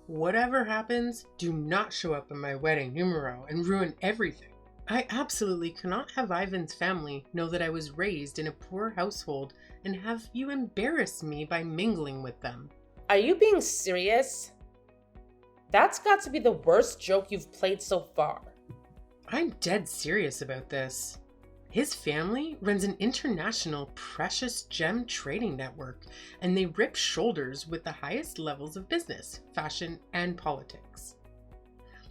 Whatever happens, do not show up at my wedding numero and ruin everything. I absolutely cannot have Ivan's family know that I was raised in a poor household and have you embarrass me by mingling with them. Are you being serious? That's got to be the worst joke you've played so far. I'm dead serious about this. His family runs an international precious gem trading network, and they rip shoulders with the highest levels of business, fashion, and politics.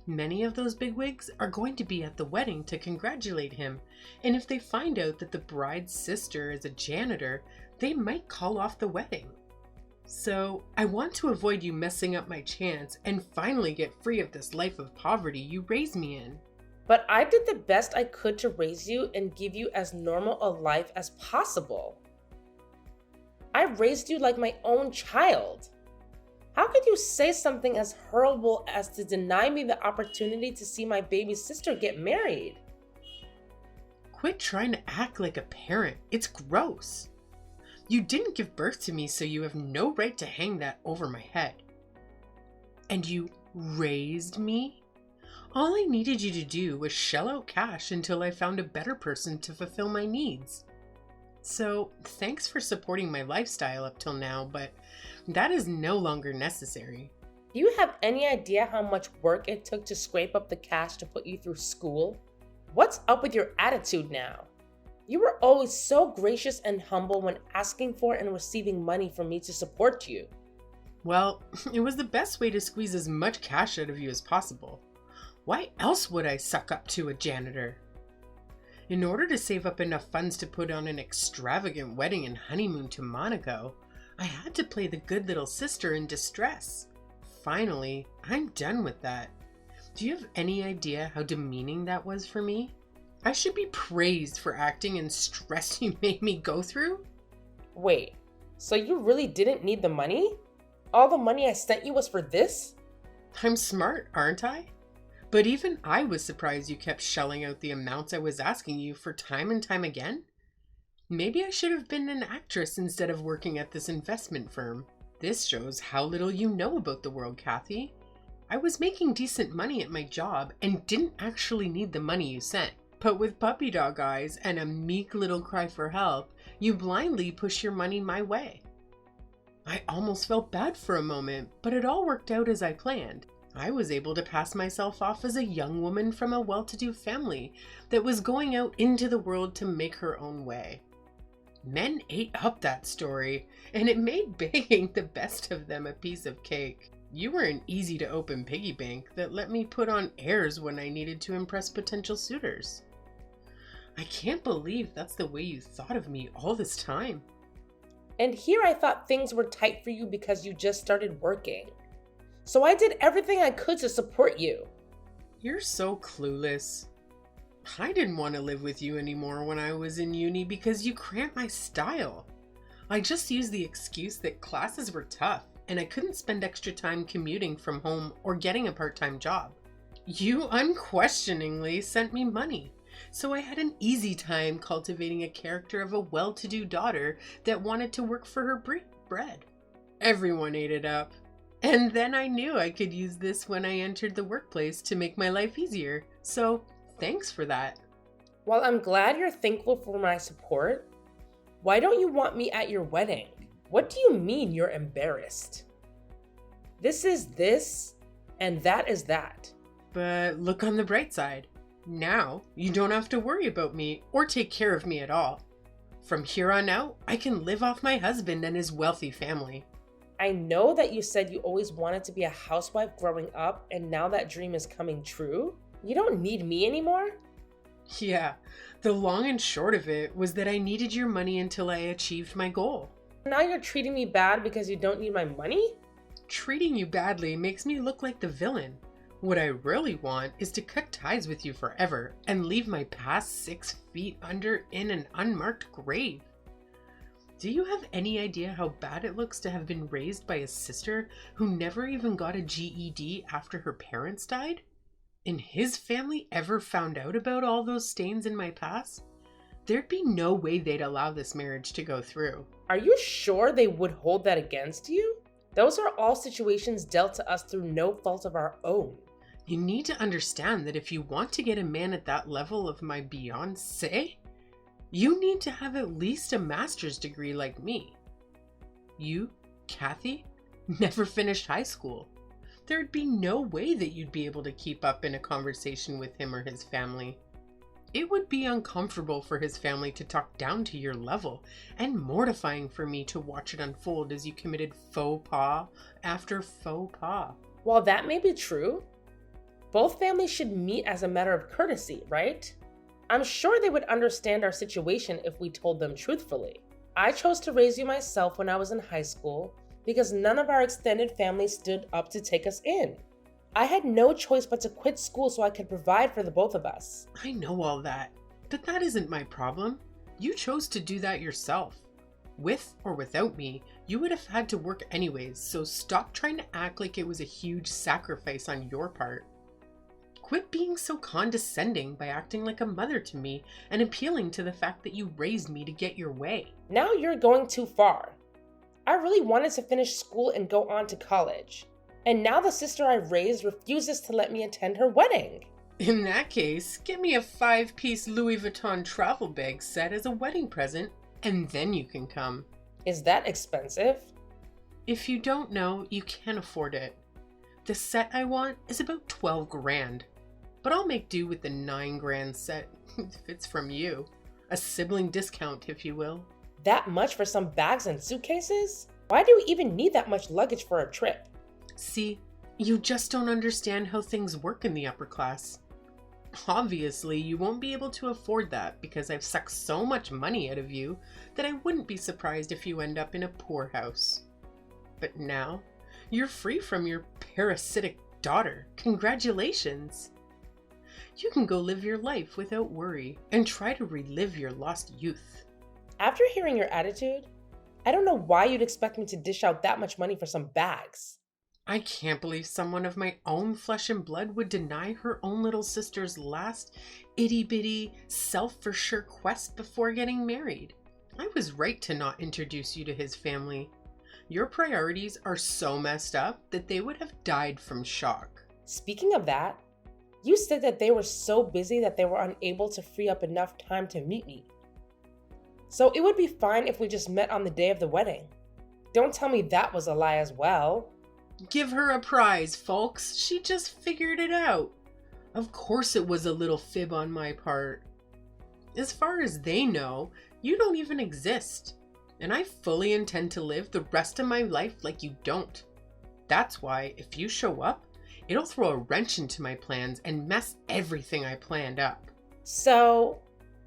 Many of those bigwigs are going to be at the wedding to congratulate him, and if they find out that the bride's sister is a janitor, they might call off the wedding. So, I want to avoid you messing up my chance and finally get free of this life of poverty you raised me in. But I did the best I could to raise you and give you as normal a life as possible. I raised you like my own child. How could you say something as horrible as to deny me the opportunity to see my baby sister get married? Quit trying to act like a parent. It's gross. You didn't give birth to me, so you have no right to hang that over my head. And you raised me? All I needed you to do was shell out cash until I found a better person to fulfill my needs. So, thanks for supporting my lifestyle up till now, but that is no longer necessary. Do you have any idea how much work it took to scrape up the cash to put you through school? What's up with your attitude now? You were always so gracious and humble when asking for and receiving money from me to support you. Well, it was the best way to squeeze as much cash out of you as possible. Why else would I suck up to a janitor? In order to save up enough funds to put on an extravagant wedding and honeymoon to Monaco, I had to play the good little sister in distress. Finally, I'm done with that. Do you have any idea how demeaning that was for me? I should be praised for acting and stress you made me go through? Wait, so you really didn't need the money? All the money I sent you was for this? I'm smart, aren't I? But even I was surprised you kept shelling out the amounts I was asking you for time and time again. Maybe I should have been an actress instead of working at this investment firm. This shows how little you know about the world, Kathy. I was making decent money at my job and didn't actually need the money you sent. But with puppy dog eyes and a meek little cry for help, you blindly push your money my way. I almost felt bad for a moment, but it all worked out as I planned. I was able to pass myself off as a young woman from a well-to-do family that was going out into the world to make her own way. Men ate up that story, and it made begging the best of them a piece of cake. You were an easy-to-open piggy bank that let me put on airs when I needed to impress potential suitors. I can't believe that's the way you thought of me all this time. And here I thought things were tight for you because you just started working. So I did everything I could to support you. You're so clueless. I didn't want to live with you anymore when I was in uni because you cramped my style. I just used the excuse that classes were tough and I couldn't spend extra time commuting from home or getting a part-time job. You unquestioningly sent me money, so I had an easy time cultivating a character of a well-to-do daughter that wanted to work for her bread. Everyone ate it up. And then I knew I could use this when I entered the workplace to make my life easier. So, thanks for that. While I'm glad you're thankful for my support, why don't you want me at your wedding? What do you mean you're embarrassed? This is this, and that is that. But look on the bright side. Now, you don't have to worry about me or take care of me at all. From here on out, I can live off my husband and his wealthy family. I know that you said you always wanted to be a housewife growing up, and now that dream is coming true. You don't need me anymore? Yeah, the long and short of it was that I needed your money until I achieved my goal. Now you're treating me bad because you don't need my money? Treating you badly makes me look like the villain. What I really want is to cut ties with you forever and leave my past 6 feet under in an unmarked grave. Do you have any idea how bad it looks to have been raised by a sister who never even got a GED after her parents died? And his family ever found out about all those stains in my past? There'd be no way they'd allow this marriage to go through. Are you sure they would hold that against you? Those are all situations dealt to us through no fault of our own. You need to understand that if you want to get a man at that level of my Beyonce, you need to have at least a master's degree like me. You, Kathy, never finished high school. There'd be no way that you'd be able to keep up in a conversation with him or his family. It would be uncomfortable for his family to talk down to your level, and mortifying for me to watch it unfold as you committed faux pas after faux pas. While that may be true, both families should meet as a matter of courtesy, right? I'm sure they would understand our situation if we told them truthfully. I chose to raise you myself when I was in high school because none of our extended family stood up to take us in. I had no choice but to quit school so I could provide for the both of us. I know all that, but that isn't my problem. You chose to do that yourself. With or without me, you would have had to work anyways, so stop trying to act like it was a huge sacrifice on your part. Quit being so condescending by acting like a mother to me and appealing to the fact that you raised me to get your way. Now you're going too far. I really wanted to finish school and go on to college. And now the sister I raised refuses to let me attend her wedding. In that case, get me a 5-piece Louis Vuitton travel bag set as a wedding present, and then you can come. Is that expensive? If you don't know, you can't afford it. The set I want is about 12 grand. But I'll make do with the 9 grand set if it's from you. A sibling discount, if you will. That much for some bags and suitcases? Why do we even need that much luggage for a trip? See, you just don't understand how things work in the upper class. Obviously, you won't be able to afford that because I've sucked so much money out of you that I wouldn't be surprised if you end up in a poorhouse. But now, you're free from your parasitic daughter. Congratulations! You can go live your life without worry and try to relive your lost youth. After hearing your attitude, I don't know why you'd expect me to dish out that much money for some bags. I can't believe someone of my own flesh and blood would deny her own little sister's last itty-bitty, self-for-sure quest before getting married. I was right to not introduce you to his family. Your priorities are so messed up that they would have died from shock. Speaking of that, you said that they were so busy that they were unable to free up enough time to meet me. So it would be fine if we just met on the day of the wedding. Don't tell me that was a lie as well. Give her a prize, folks. She just figured it out. Of course it was a little fib on my part. As far as they know, you don't even exist. And I fully intend to live the rest of my life like you don't. That's why, if you show up, it'll throw a wrench into my plans and mess everything I planned up. So,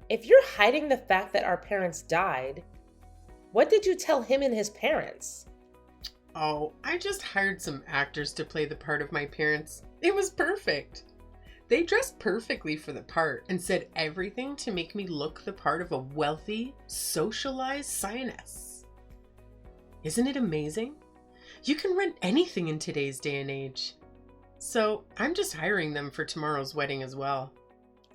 if you're hiding the fact that our parents died, what did you tell him and his parents? Oh, I just hired some actors to play the part of my parents. It was perfect. They dressed perfectly for the part and said everything to make me look the part of a wealthy, socialized scientist. Isn't it amazing? You can rent anything in today's day and age. So I'm just hiring them for tomorrow's wedding as well.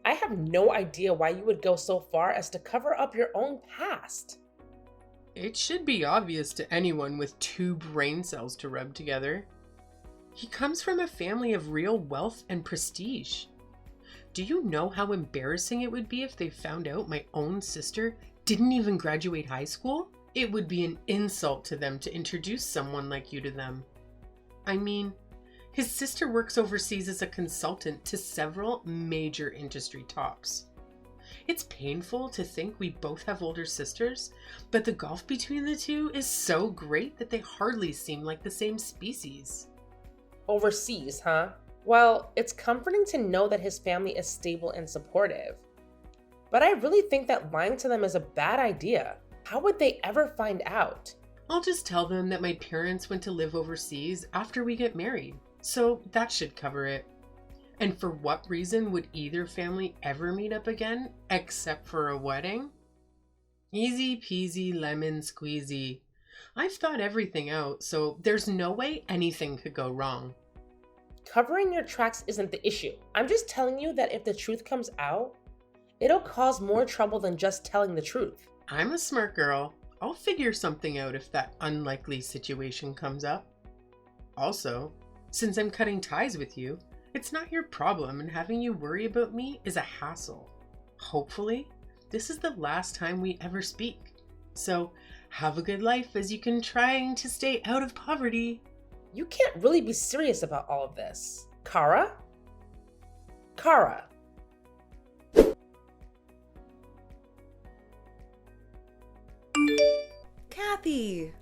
I have no idea why you would go so far as to cover up your own past. It should be obvious to anyone with 2 brain cells to rub together. He comes from a family of real wealth and prestige. Do you know how embarrassing it would be if they found out my own sister didn't even graduate high school? It would be an insult to them to introduce someone like you to them. I mean, his sister works overseas as a consultant to several major industry tops. It's painful to think we both have older sisters, but the gulf between the two is so great that they hardly seem like the same species. Overseas, huh? Well, it's comforting to know that his family is stable and supportive. But I really think that lying to them is a bad idea. How would they ever find out? I'll just tell them that my parents went to live overseas after we get married, so that should cover it. And for what reason would either family ever meet up again, except for a wedding? Easy peasy lemon squeezy. I've thought everything out, so there's no way anything could go wrong. Covering your tracks isn't the issue. I'm just telling you that if the truth comes out, it'll cause more trouble than just telling the truth. I'm a smart girl. I'll figure something out if that unlikely situation comes up. Also, since I'm cutting ties with you, it's not your problem, and having you worry about me is a hassle. Hopefully, this is the last time we ever speak. So, have a good life as you can trying to stay out of poverty. You can't really be serious about all of this. Kara? Kara. Kathy!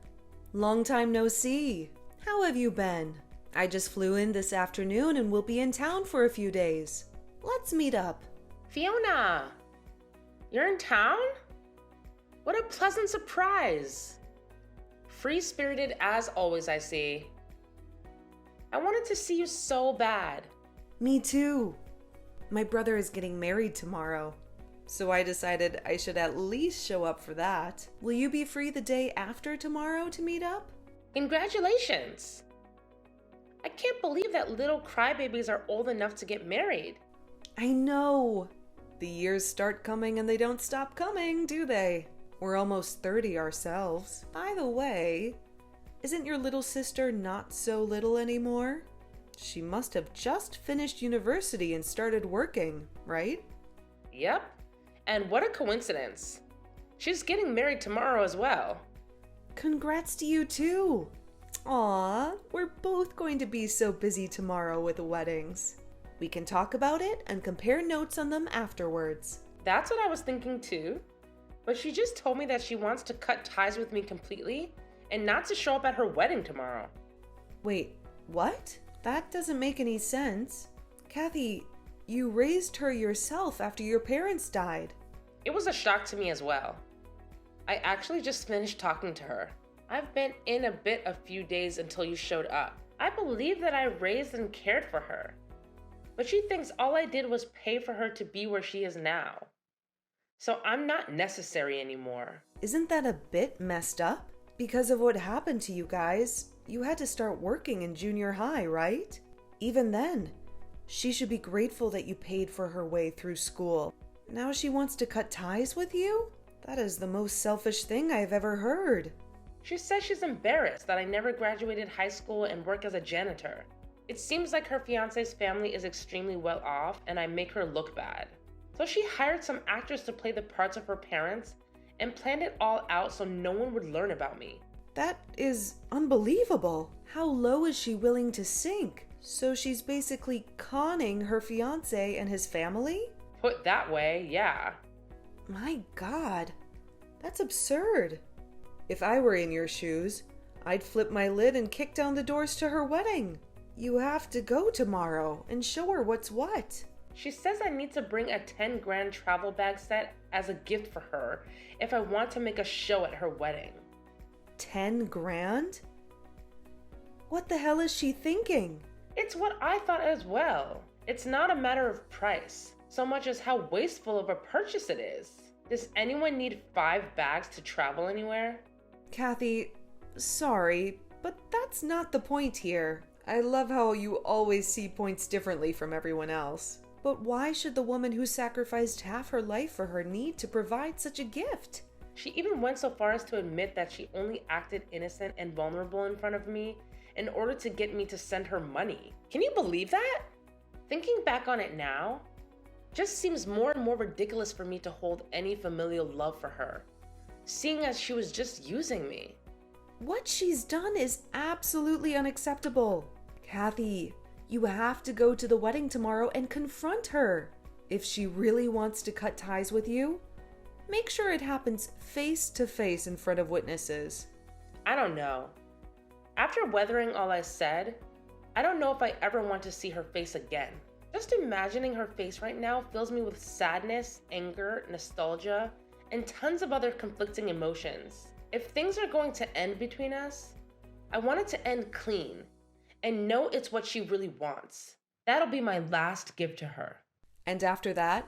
Long time no see. How have you been? I just flew in this afternoon and will be in town for a few days. Let's meet up. Fiona, you're in town? What a pleasant surprise. Free-spirited as always, I see. I wanted to see you so bad. Me too. My brother is getting married tomorrow, so I decided I should at least show up for that. Will you be free the day after tomorrow to meet up? Congratulations. I can't believe that little crybabies are old enough to get married. I know. The years start coming and they don't stop coming, do they? We're almost 30 ourselves. By the way, isn't your little sister not so little anymore? She must have just finished university and started working, right? Yep. And what a coincidence. She's getting married tomorrow as well. Congrats to you too. Aw, we're both going to be so busy tomorrow with the weddings. We can talk about it and compare notes on them afterwards. That's what I was thinking too. But she just told me that she wants to cut ties with me completely and not to show up at her wedding tomorrow. Wait, what? That doesn't make any sense. Kathy, you raised her yourself after your parents died. It was a shock to me as well. I actually just finished talking to her. I've been in a bit a few days until you showed up. I believe that I raised and cared for her. But she thinks all I did was pay for her to be where she is now. So I'm not necessary anymore. Isn't that a bit messed up? Because of what happened to you guys, you had to start working in junior high, right? Even then, she should be grateful that you paid for her way through school. Now she wants to cut ties with you? That is the most selfish thing I've ever heard. She says she's embarrassed that I never graduated high school and work as a janitor. It seems like her fiance's family is extremely well off and I make her look bad. So she hired some actors to play the parts of her parents and planned it all out so no one would learn about me. That is unbelievable. How low is she willing to sink? So she's basically conning her fiance and his family? Put that way, yeah. My God, that's absurd. If I were in your shoes, I'd flip my lid and kick down the doors to her wedding. You have to go tomorrow and show her what's what. She says I need to bring a 10 grand travel bag set as a gift for her if I want to make a show at her wedding. 10 grand? What the hell is she thinking? It's what I thought as well. It's not a matter of price, so much as how wasteful of a purchase it is. Does anyone need 5 bags to travel anywhere? Kathy, sorry, but that's not the point here. I love how you always see points differently from everyone else. But why should the woman who sacrificed half her life for her need to provide such a gift? She even went so far as to admit that she only acted innocent and vulnerable in front of me in order to get me to send her money. Can you believe that? Thinking back on it now, just seems more and more ridiculous for me to hold any familial love for her, seeing as she was just using me. What she's done is absolutely unacceptable. Kathy, you have to go to the wedding tomorrow and confront her. If she really wants to cut ties with you, make sure it happens face to face in front of witnesses. I don't know. After weathering all I said, I don't know if I ever want to see her face again. Just imagining her face right now fills me with sadness, anger, nostalgia, and tons of other conflicting emotions. If things are going to end between us, I want it to end clean and know it's what she really wants. That'll be my last gift to her. And after that,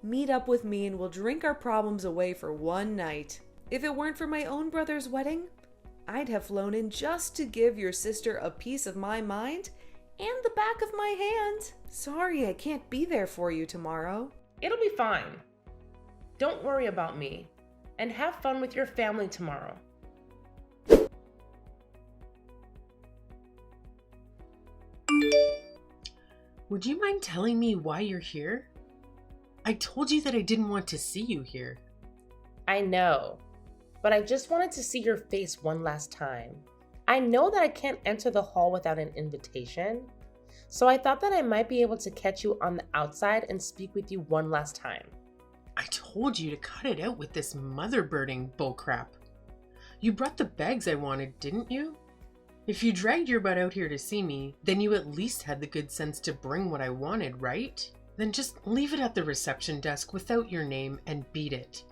meet up with me and we'll drink our problems away for one night. If it weren't for my own brother's wedding, I'd have flown in just to give your sister a piece of my mind and the back of my hand. Sorry I can't be there for you tomorrow. It'll be fine. Don't worry about me, and have fun with your family tomorrow. Would you mind telling me why you're here? I told you that I didn't want to see you here. I know, but I just wanted to see your face one last time. I know that I can't enter the hall without an invitation, so I thought that I might be able to catch you on the outside and speak with you one last time. I told you to cut it out with this mother-birding bullcrap. You brought the bags I wanted, didn't you? If you dragged your butt out here to see me, then you at least had the good sense to bring what I wanted, right? Then just leave it at the reception desk without your name and beat it.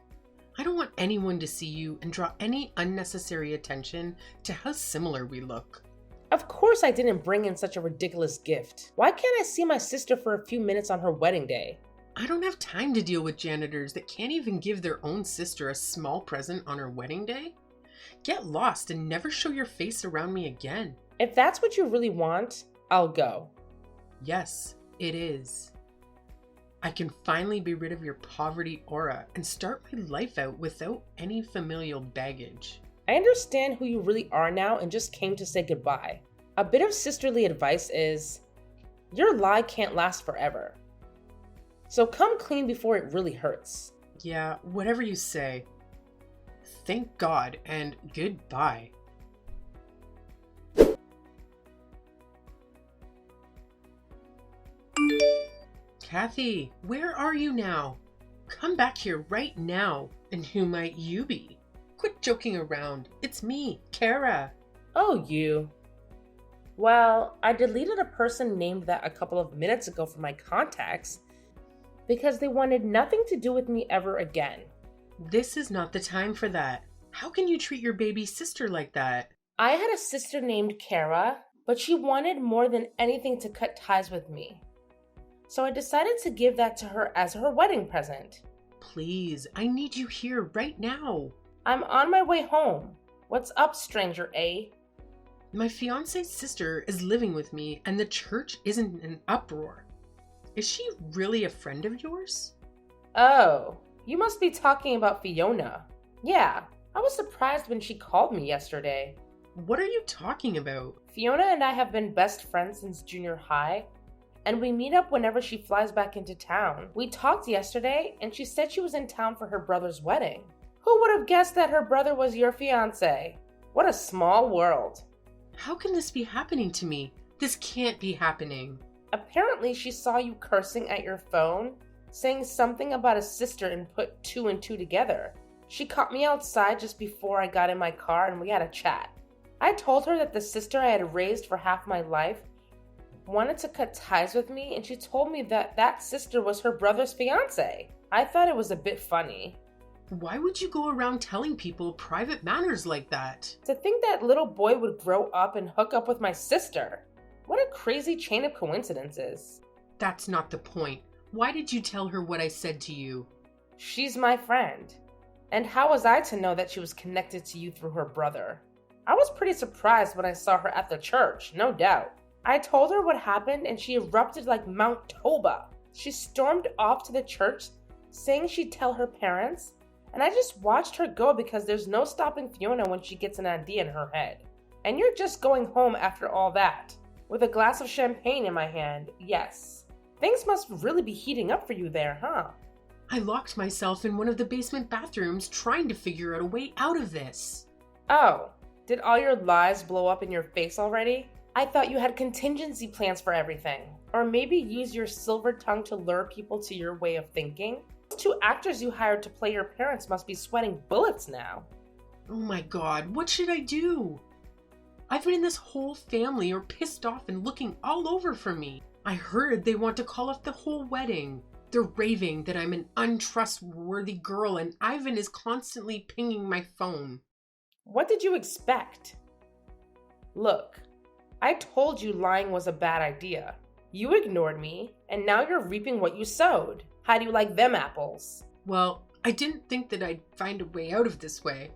I don't want anyone to see you and draw any unnecessary attention to how similar we look. Of course I didn't bring in such a ridiculous gift. Why can't I see my sister for a few minutes on her wedding day? I don't have time to deal with janitors that can't even give their own sister a small present on her wedding day. Get lost and never show your face around me again. If that's what you really want, I'll go. Yes, it is. I can finally be rid of your poverty aura and start my life out without any familial baggage. I understand who you really are now and just came to say goodbye. A bit of sisterly advice is, your lie can't last forever. So come clean before it really hurts. Yeah, whatever you say. Thank God and goodbye. Kathy, where are you now? Come back here right now. And who might you be? Quit joking around. It's me, Kara. Oh, you. Well, I deleted a person named that a couple of minutes ago from my contacts because they wanted nothing to do with me ever again. This is not the time for that. How can you treat your baby sister like that? I had a sister named Kara, but she wanted more than anything to cut ties with me. So I decided to give that to her as her wedding present. Please, I need you here right now. I'm on my way home. What's up, stranger A? My fiance's sister is living with me and the church isn't in an uproar. Is she really a friend of yours? Oh, you must be talking about Fiona. Yeah, I was surprised when she called me yesterday. What are you talking about? Fiona and I have been best friends since junior high, and we meet up whenever she flies back into town. We talked yesterday, and she said she was in town for her brother's wedding. Who would have guessed that her brother was your fiancé? What a small world. How can this be happening to me? This can't be happening. Apparently, she saw you cursing at your phone, saying something about a sister and put two and two together. She caught me outside just before I got in my car and we had a chat. I told her that the sister I had raised for half my life wanted to cut ties with me, and she told me that that sister was her brother's fiancé. I thought it was a bit funny. Why would you go around telling people private matters like that? To think that little boy would grow up and hook up with my sister. What a crazy chain of coincidences. That's not the point. Why did you tell her what I said to you? She's my friend. And how was I to know that she was connected to you through her brother? I was pretty surprised when I saw her at the church, no doubt. I told her what happened and she erupted like Mount Toba. She stormed off to the church saying she'd tell her parents, and I just watched her go because there's no stopping Fiona when she gets an idea in her head. And you're just going home after all that, with a glass of champagne in my hand, yes. Things must really be heating up for you there, huh? I locked myself in one of the basement bathrooms trying to figure out a way out of this. Oh, did all your lies blow up in your face already? I thought you had contingency plans for everything. Or maybe use your silver tongue to lure people to your way of thinking? Those 2 actors you hired to play your parents must be sweating bullets now. Oh my God, what should I do? I've been in this whole family are pissed off and looking all over for me. I heard they want to call off the whole wedding. They're raving that I'm an untrustworthy girl and Ivan is constantly pinging my phone. What did you expect? Look, I told you lying was a bad idea. You ignored me, and now you're reaping what you sowed. How do you like them apples? Well, I didn't think that I'd find a way out of this way.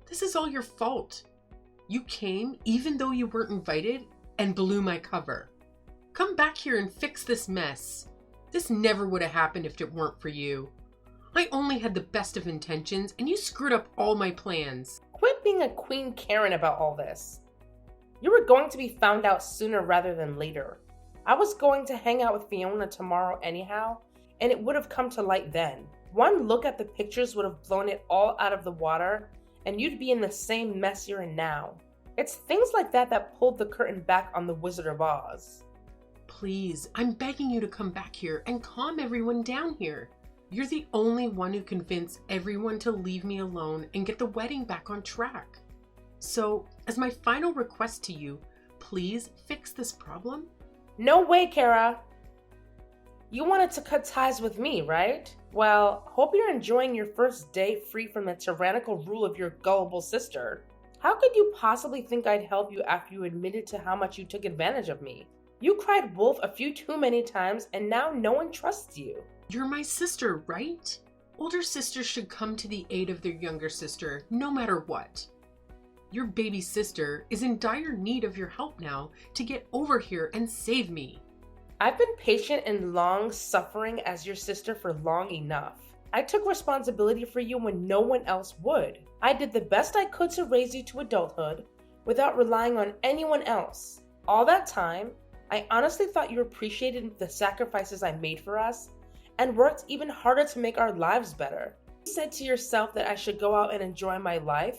This is all your fault. You came, even though you weren't invited, and blew my cover. Come back here and fix this mess. This never would have happened if it weren't for you. I only had the best of intentions, and you screwed up all my plans. Quit being a Queen Karen about all this. You were going to be found out sooner rather than later. I was going to hang out with Fiona tomorrow anyhow, and it would have come to light then. One look at the pictures would have blown it all out of the water, and you'd be in the same mess you're in now. It's things like that that pulled the curtain back on the Wizard of Oz. Please, I'm begging you to come back here and calm everyone down here. You're the only one who convinced everyone to leave me alone and get the wedding back on track. So, as my final request to you, please fix this problem. No way, Kara. You wanted to cut ties with me, right? Well, hope you're enjoying your first day free from the tyrannical rule of your gullible sister. How could you possibly think I'd help you after you admitted to how much you took advantage of me? You cried wolf a few too many times, and now no one trusts you. You're my sister, right? Older sisters should come to the aid of their younger sister, no matter what. Your baby sister is in dire need of your help now to get over here and save me. I've been patient and long-suffering as your sister for long enough. I took responsibility for you when no one else would. I did the best I could to raise you to adulthood without relying on anyone else. All that time, I honestly thought you appreciated the sacrifices I made for us and worked even harder to make our lives better. You said to yourself that I should go out and enjoy my life,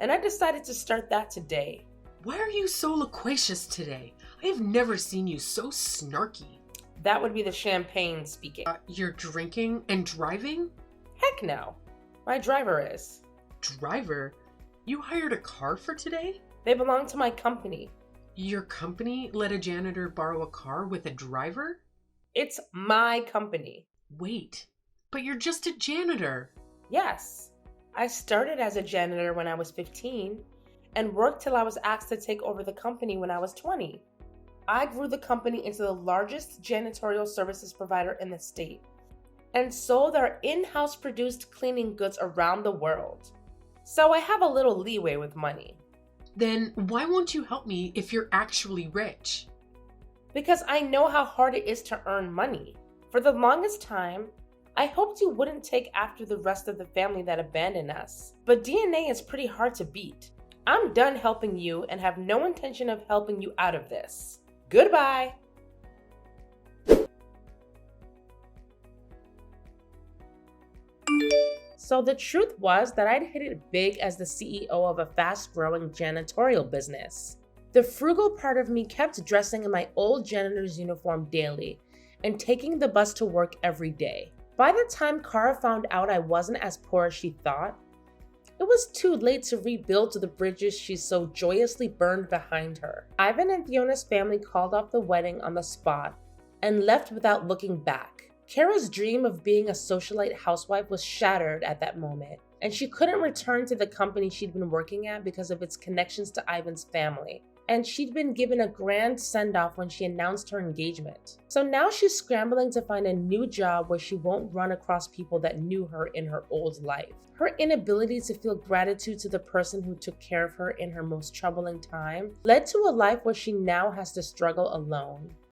and I decided to start that today. Why are you so loquacious today? I have never seen you so snarky. That would be the champagne speaking. You're drinking and driving? Heck no. My driver is. Driver? You hired a car for today? They belong to my company. Your company let a janitor borrow a car with a driver? It's my company. Wait, but you're just a janitor. Yes. I started as a janitor when I was 15 and worked till I was asked to take over the company when I was 20. I grew the company into the largest janitorial services provider in the state and sold our in-house produced cleaning goods around the world. So I have a little leeway with money. Then why won't you help me if you're actually rich? Because I know how hard it is to earn money. For the longest time, I hoped you wouldn't take after the rest of the family that abandoned us. But DNA is pretty hard to beat. I'm done helping you and have no intention of helping you out of this. Goodbye. So the truth was that I'd hit it big as the CEO of a fast-growing janitorial business. The frugal part of me kept dressing in my old janitor's uniform daily and taking the bus to work every day. By the time Kara found out I wasn't as poor as she thought, it was too late to rebuild to the bridges she so joyously burned behind her. Ivan and Fiona's family called off the wedding on the spot and left without looking back. Kara's dream of being a socialite housewife was shattered at that moment, and she couldn't return to the company she'd been working at because of its connections to Ivan's family. And she'd been given a grand send-off when she announced her engagement. So now she's scrambling to find a new job where she won't run across people that knew her in her old life. Her inability to feel gratitude to the person who took care of her in her most troubling time led to a life where she now has to struggle alone.